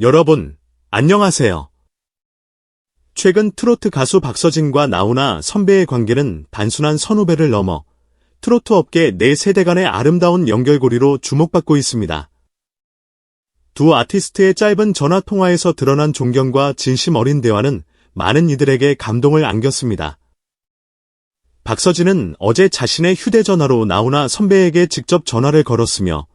여러분, 안녕하세요. 최근 트로트 가수 박서진과 나훈아 선배의 관계는 단순한 선후배를 넘어 트로트 업계 내 세대 간의 아름다운 연결고리로 주목받고 있습니다. 두 아티스트의 짧은 전화통화에서 드러난 존경과 진심 어린 대화는 많은 이들에게 감동을 안겼습니다. 박서진은 어제 자신의 휴대전화로 나훈아 선배에게 직접 전화를 걸었으며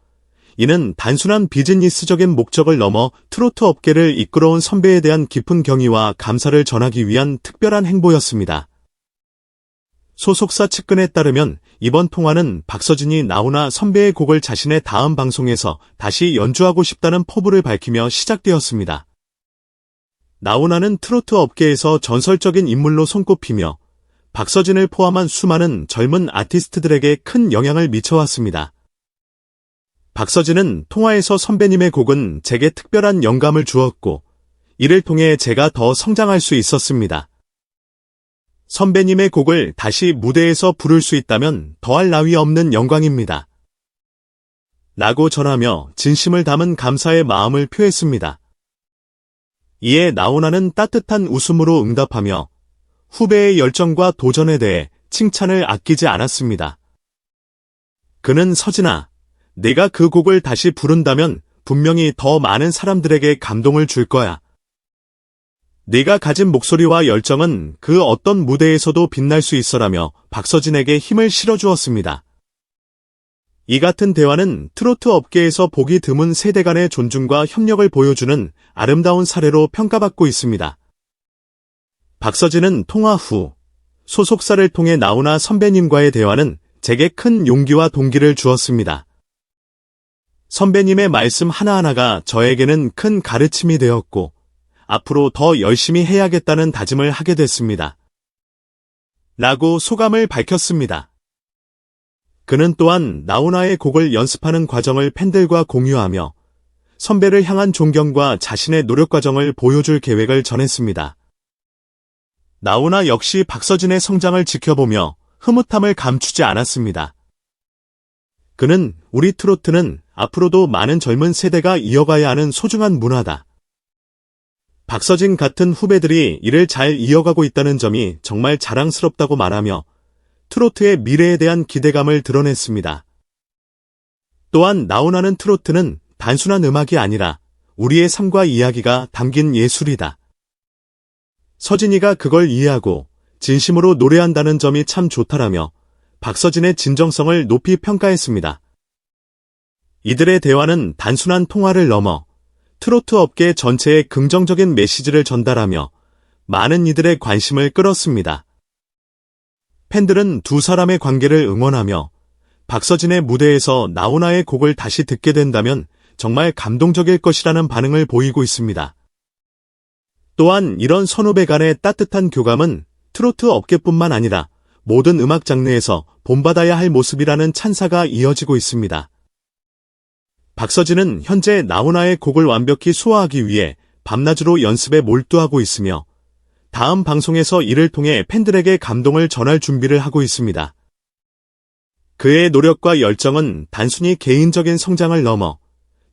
이는 단순한 비즈니스적인 목적을 넘어 트로트 업계를 이끌어온 선배에 대한 깊은 경의와 감사를 전하기 위한 특별한 행보였습니다. 소속사 측근에 따르면 이번 통화는 박서진이 나훈아 선배의 곡을 자신의 다음 방송에서 다시 연주하고 싶다는 포부를 밝히며 시작되었습니다. 나훈아는 트로트 업계에서 전설적인 인물로 손꼽히며 박서진을 포함한 수많은 젊은 아티스트들에게 큰 영향을 미쳐왔습니다. 박서진은 통화에서 선배님의 곡은 제게 특별한 영감을 주었고 이를 통해 제가 더 성장할 수 있었습니다. 선배님의 곡을 다시 무대에서 부를 수 있다면 더할 나위 없는 영광입니다. 라고 전하며 진심을 담은 감사의 마음을 표했습니다. 이에 나훈아는 따뜻한 웃음으로 응답하며 후배의 열정과 도전에 대해 칭찬을 아끼지 않았습니다. 그는 서진아, 내가 그 곡을 다시 부른다면 분명히 더 많은 사람들에게 감동을 줄 거야. 네가 가진 목소리와 열정은 그 어떤 무대에서도 빛날 수 있어라며 박서진에게 힘을 실어주었습니다. 이 같은 대화는 트로트 업계에서 보기 드문 세대 간의 존중과 협력을 보여주는 아름다운 사례로 평가받고 있습니다. 박서진은 통화 후 소속사를 통해 나훈아 선배님과의 대화는 제게 큰 용기와 동기를 주었습니다. 선배님의 말씀 하나하나가 저에게는 큰 가르침이 되었고 앞으로 더 열심히 해야겠다는 다짐을 하게 됐습니다. 라고 소감을 밝혔습니다. 그는 또한 나훈아의 곡을 연습하는 과정을 팬들과 공유하며 선배를 향한 존경과 자신의 노력 과정을 보여줄 계획을 전했습니다. 나훈아 역시 박서진의 성장을 지켜보며 흐뭇함을 감추지 않았습니다. 그는 우리 트로트는 앞으로도 많은 젊은 세대가 이어가야 하는 소중한 문화다. 박서진 같은 후배들이 이를 잘 이어가고 있다는 점이 정말 자랑스럽다고 말하며 트로트의 미래에 대한 기대감을 드러냈습니다. 또한 나훈아는 트로트는 단순한 음악이 아니라 우리의 삶과 이야기가 담긴 예술이다. 서진이가 그걸 이해하고 진심으로 노래한다는 점이 참 좋다라며 박서진의 진정성을 높이 평가했습니다. 이들의 대화는 단순한 통화를 넘어 트로트 업계 전체에 긍정적인 메시지를 전달하며 많은 이들의 관심을 끌었습니다. 팬들은 두 사람의 관계를 응원하며 박서진의 무대에서 나훈아의 곡을 다시 듣게 된다면 정말 감동적일 것이라는 반응을 보이고 있습니다. 또한 이런 선후배 간의 따뜻한 교감은 트로트 업계뿐만 아니라 모든 음악 장르에서 본받아야 할 모습이라는 찬사가 이어지고 있습니다. 박서진은 현재 나훈아의 곡을 완벽히 소화하기 위해 밤낮으로 연습에 몰두하고 있으며 다음 방송에서 이를 통해 팬들에게 감동을 전할 준비를 하고 있습니다. 그의 노력과 열정은 단순히 개인적인 성장을 넘어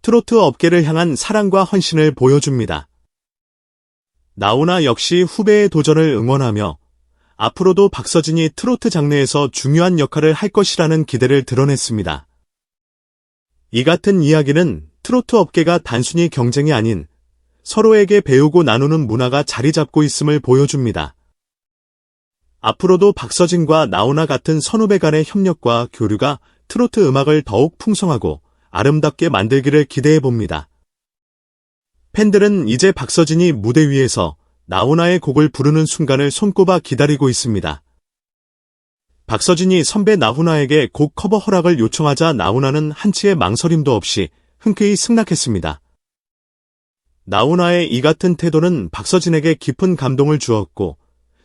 트로트 업계를 향한 사랑과 헌신을 보여줍니다. 나훈아 역시 후배의 도전을 응원하며 앞으로도 박서진이 트로트 장르에서 중요한 역할을 할 것이라는 기대를 드러냈습니다. 이 같은 이야기는 트로트 업계가 단순히 경쟁이 아닌 서로에게 배우고 나누는 문화가 자리 잡고 있음을 보여줍니다. 앞으로도 박서진과 나훈아 같은 선후배 간의 협력과 교류가 트로트 음악을 더욱 풍성하고 아름답게 만들기를 기대해봅니다. 팬들은 이제 박서진이 무대 위에서 나훈아의 곡을 부르는 순간을 손꼽아 기다리고 있습니다. 박서진이 선배 나훈아에게 곡 커버 허락을 요청하자 나훈아는 한치의 망설임도 없이 흔쾌히 승낙했습니다. 나훈아의 이 같은 태도는 박서진에게 깊은 감동을 주었고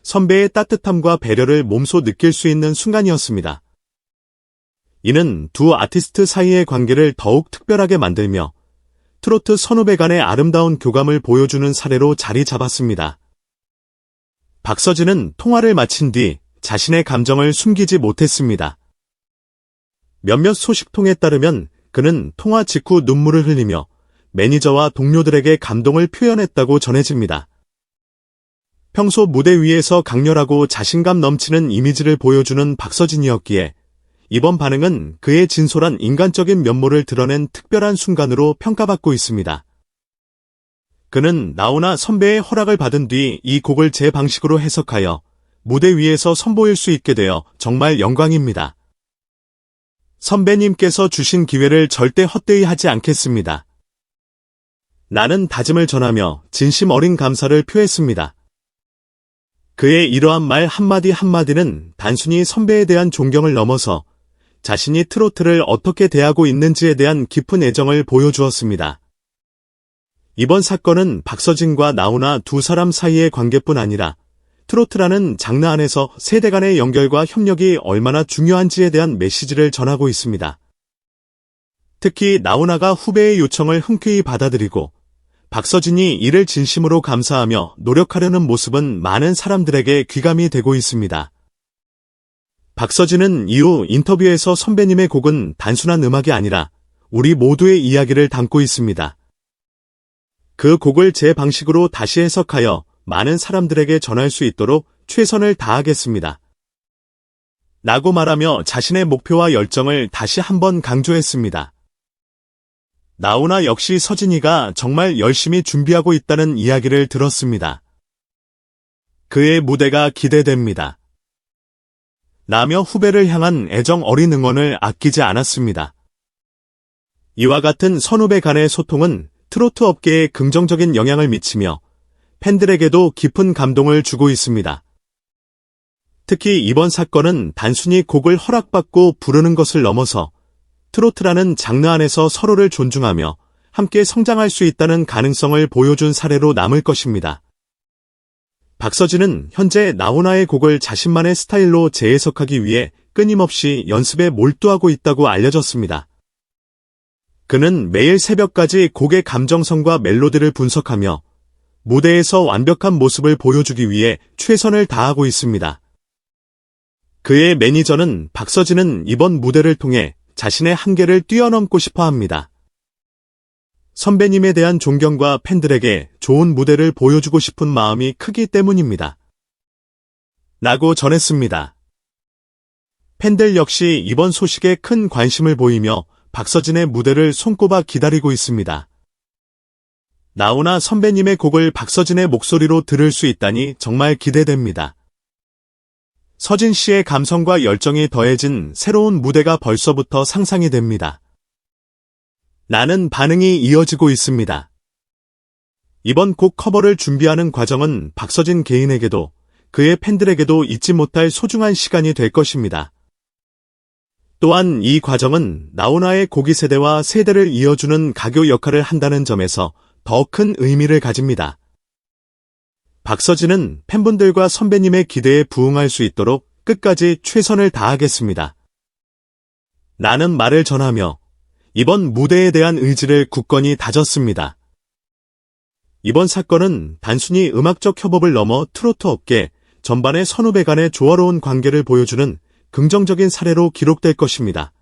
선배의 따뜻함과 배려를 몸소 느낄 수 있는 순간이었습니다. 이는 두 아티스트 사이의 관계를 더욱 특별하게 만들며 트로트 선후배 간의 아름다운 교감을 보여주는 사례로 자리 잡았습니다. 박서진은 통화를 마친 뒤 자신의 감정을 숨기지 못했습니다. 몇몇 소식통에 따르면 그는 통화 직후 눈물을 흘리며 매니저와 동료들에게 감동을 표현했다고 전해집니다. 평소 무대 위에서 강렬하고 자신감 넘치는 이미지를 보여주는 박서진이었기에 이번 반응은 그의 진솔한 인간적인 면모를 드러낸 특별한 순간으로 평가받고 있습니다. 그는 나훈아 선배의 허락을 받은 뒤 이 곡을 제 방식으로 해석하여 무대 위에서 선보일 수 있게 되어 정말 영광입니다. 선배님께서 주신 기회를 절대 헛되이 하지 않겠습니다. 나는 다짐을 전하며 진심 어린 감사를 표했습니다. 그의 이러한 말 한마디 한마디는 단순히 선배에 대한 존경을 넘어서 자신이 트로트를 어떻게 대하고 있는지에 대한 깊은 애정을 보여주었습니다. 이번 사건은 박서진과 나훈아 두 사람 사이의 관계뿐 아니라 트로트라는 장르 안에서 세대 간의 연결과 협력이 얼마나 중요한지에 대한 메시지를 전하고 있습니다. 특히 나훈아가 후배의 요청을 흔쾌히 받아들이고 박서진이 이를 진심으로 감사하며 노력하려는 모습은 많은 사람들에게 귀감이 되고 있습니다. 박서진은 이후 인터뷰에서 선배님의 곡은 단순한 음악이 아니라 우리 모두의 이야기를 담고 있습니다. 그 곡을 제 방식으로 다시 해석하여 많은 사람들에게 전할 수 있도록 최선을 다하겠습니다. 라고 말하며 자신의 목표와 열정을 다시 한번 강조했습니다. 나훈아 역시 서진이가 정말 열심히 준비하고 있다는 이야기를 들었습니다. 그의 무대가 기대됩니다. 라며 후배를 향한 애정 어린 응원을 아끼지 않았습니다. 이와 같은 선후배 간의 소통은 트로트 업계에 긍정적인 영향을 미치며 팬들에게도 깊은 감동을 주고 있습니다. 특히 이번 사건은 단순히 곡을 허락받고 부르는 것을 넘어서 트로트라는 장르 안에서 서로를 존중하며 함께 성장할 수 있다는 가능성을 보여준 사례로 남을 것입니다. 박서진은 현재 나훈아의 곡을 자신만의 스타일로 재해석하기 위해 끊임없이 연습에 몰두하고 있다고 알려졌습니다. 그는 매일 새벽까지 곡의 감정성과 멜로디를 분석하며 무대에서 완벽한 모습을 보여주기 위해 최선을 다하고 있습니다. 그의 매니저는 박서진은 이번 무대를 통해 자신의 한계를 뛰어넘고 싶어 합니다. 선배님에 대한 존경과 팬들에게 좋은 무대를 보여주고 싶은 마음이 크기 때문입니다. 라고 전했습니다. 팬들 역시 이번 소식에 큰 관심을 보이며 박서진의 무대를 손꼽아 기다리고 있습니다. 나훈아 선배님의 곡을 박서진의 목소리로 들을 수 있다니 정말 기대됩니다. 서진 씨의 감성과 열정이 더해진 새로운 무대가 벌써부터 상상이 됩니다. 라는 반응이 이어지고 있습니다. 이번 곡 커버를 준비하는 과정은 박서진 개인에게도 그의 팬들에게도 잊지 못할 소중한 시간이 될 것입니다. 또한 이 과정은 나훈아의 곡이 세대와 세대를 이어주는 가교 역할을 한다는 점에서 더 큰 의미를 가집니다. 박서진은 팬분들과 선배님의 기대에 부응할 수 있도록 끝까지 최선을 다하겠습니다. 라는 말을 전하며 이번 무대에 대한 의지를 굳건히 다졌습니다. 이번 사건은 단순히 음악적 협업을 넘어 트로트 업계 전반의 선후배 간의 조화로운 관계를 보여주는 긍정적인 사례로 기록될 것입니다.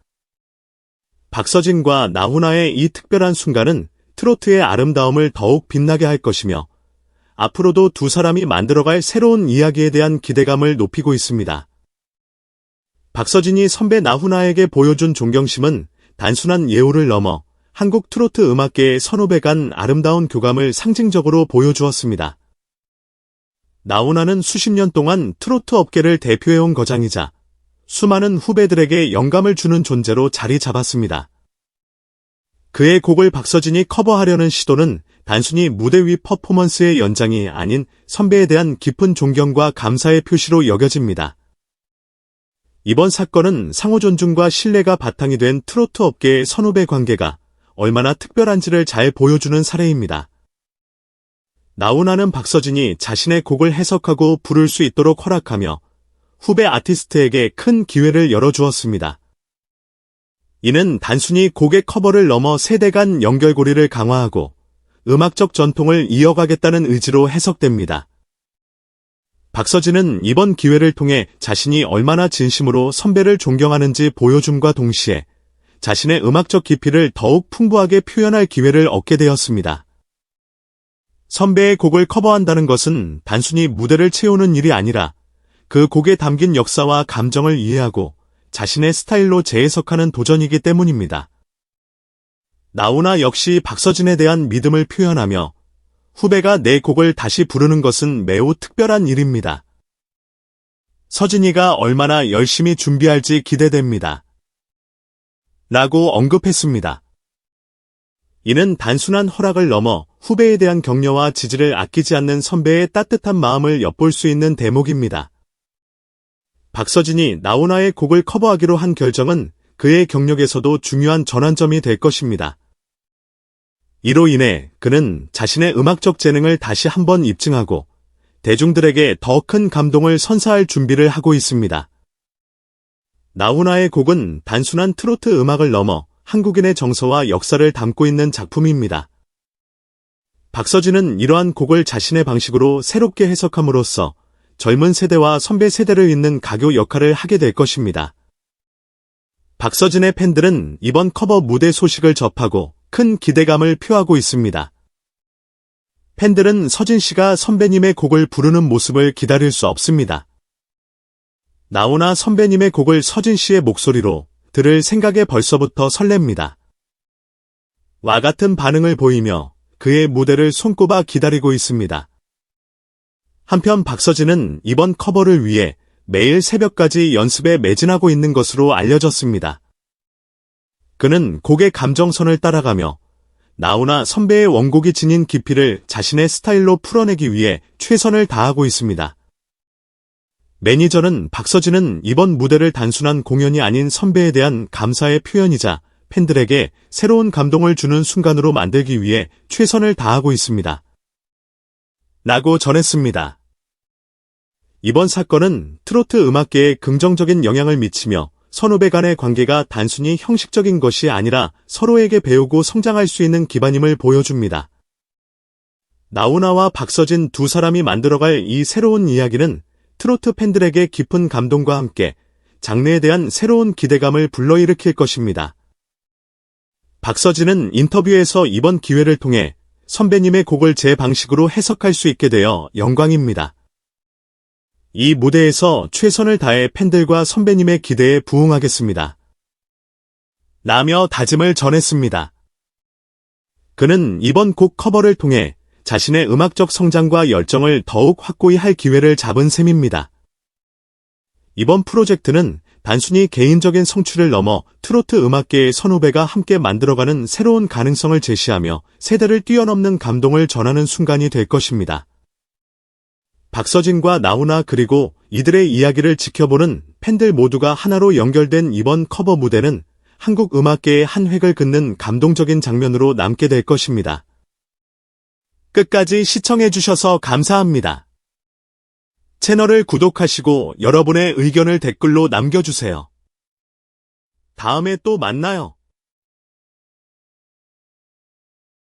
박서진과 나훈아의 이 특별한 순간은 트로트의 아름다움을 더욱 빛나게 할 것이며 앞으로도 두 사람이 만들어갈 새로운 이야기에 대한 기대감을 높이고 있습니다. 박서진이 선배 나훈아에게 보여준 존경심은 단순한 예우를 넘어 한국 트로트 음악계의 선후배 간 아름다운 교감을 상징적으로 보여주었습니다. 나훈아는 수십 년 동안 트로트 업계를 대표해온 거장이자 수많은 후배들에게 영감을 주는 존재로 자리 잡았습니다. 그의 곡을 박서진이 커버하려는 시도는 단순히 무대 위 퍼포먼스의 연장이 아닌 선배에 대한 깊은 존경과 감사의 표시로 여겨집니다. 이번 사건은 상호 존중과 신뢰가 바탕이 된 트로트 업계의 선후배 관계가 얼마나 특별한지를 잘 보여주는 사례입니다. 나훈아는 박서진이 자신의 곡을 해석하고 부를 수 있도록 허락하며 후배 아티스트에게 큰 기회를 열어주었습니다. 이는 단순히 곡의 커버를 넘어 세대 간 연결고리를 강화하고 음악적 전통을 이어가겠다는 의지로 해석됩니다. 박서진은 이번 기회를 통해 자신이 얼마나 진심으로 선배를 존경하는지 보여줌과 동시에 자신의 음악적 깊이를 더욱 풍부하게 표현할 기회를 얻게 되었습니다. 선배의 곡을 커버한다는 것은 단순히 무대를 채우는 일이 아니라 그 곡에 담긴 역사와 감정을 이해하고 자신의 스타일로 재해석하는 도전이기 때문입니다. 나훈아 역시 박서진에 대한 믿음을 표현하며 후배가 내 곡을 다시 부르는 것은 매우 특별한 일입니다. 서진이가 얼마나 열심히 준비할지 기대됩니다. 라고 언급했습니다. 이는 단순한 허락을 넘어 후배에 대한 격려와 지지를 아끼지 않는 선배의 따뜻한 마음을 엿볼 수 있는 대목입니다. 박서진이 나훈아의 곡을 커버하기로 한 결정은 그의 경력에서도 중요한 전환점이 될 것입니다. 이로 인해 그는 자신의 음악적 재능을 다시 한번 입증하고 대중들에게 더 큰 감동을 선사할 준비를 하고 있습니다. 나훈아의 곡은 단순한 트로트 음악을 넘어 한국인의 정서와 역사를 담고 있는 작품입니다. 박서진은 이러한 곡을 자신의 방식으로 새롭게 해석함으로써 젊은 세대와 선배 세대를 잇는 가교 역할을 하게 될 것입니다. 박서진의 팬들은 이번 커버 무대 소식을 접하고 큰 기대감을 표하고 있습니다. 팬들은 서진 씨가 선배님의 곡을 부르는 모습을 기다릴 수 없습니다. 나훈아 선배님의 곡을 서진 씨의 목소리로 들을 생각에 벌써부터 설렙니다. 와 같은 반응을 보이며 그의 무대를 손꼽아 기다리고 있습니다. 한편 박서진은 이번 커버를 위해 매일 새벽까지 연습에 매진하고 있는 것으로 알려졌습니다. 그는 곡의 감정선을 따라가며 나훈아 선배의 원곡이 지닌 깊이를 자신의 스타일로 풀어내기 위해 최선을 다하고 있습니다. 매니저는 박서진은 이번 무대를 단순한 공연이 아닌 선배에 대한 감사의 표현이자 팬들에게 새로운 감동을 주는 순간으로 만들기 위해 최선을 다하고 있습니다. 라고 전했습니다. 이번 사건은 트로트 음악계에 긍정적인 영향을 미치며 선후배 간의 관계가 단순히 형식적인 것이 아니라 서로에게 배우고 성장할 수 있는 기반임을 보여줍니다. 나훈아와 박서진 두 사람이 만들어갈 이 새로운 이야기는 트로트 팬들에게 깊은 감동과 함께 장르에 대한 새로운 기대감을 불러일으킬 것입니다. 박서진은 인터뷰에서 이번 기회를 통해 선배님의 곡을 제 방식으로 해석할 수 있게 되어 영광입니다. 이 무대에서 최선을 다해 팬들과 선배님의 기대에 부응하겠습니다. 라며 다짐을 전했습니다. 그는 이번 곡 커버를 통해 자신의 음악적 성장과 열정을 더욱 확고히 할 기회를 잡은 셈입니다. 이번 프로젝트는 단순히 개인적인 성취를 넘어 트로트 음악계의 선후배가 함께 만들어가는 새로운 가능성을 제시하며 세대를 뛰어넘는 감동을 전하는 순간이 될 것입니다. 박서진과 나훈아 그리고 이들의 이야기를 지켜보는 팬들 모두가 하나로 연결된 이번 커버 무대는 한국 음악계의 한 획을 긋는 감동적인 장면으로 남게 될 것입니다. 끝까지 시청해주셔서 감사합니다. 채널을 구독하시고 여러분의 의견을 댓글로 남겨주세요. 다음에 또 만나요.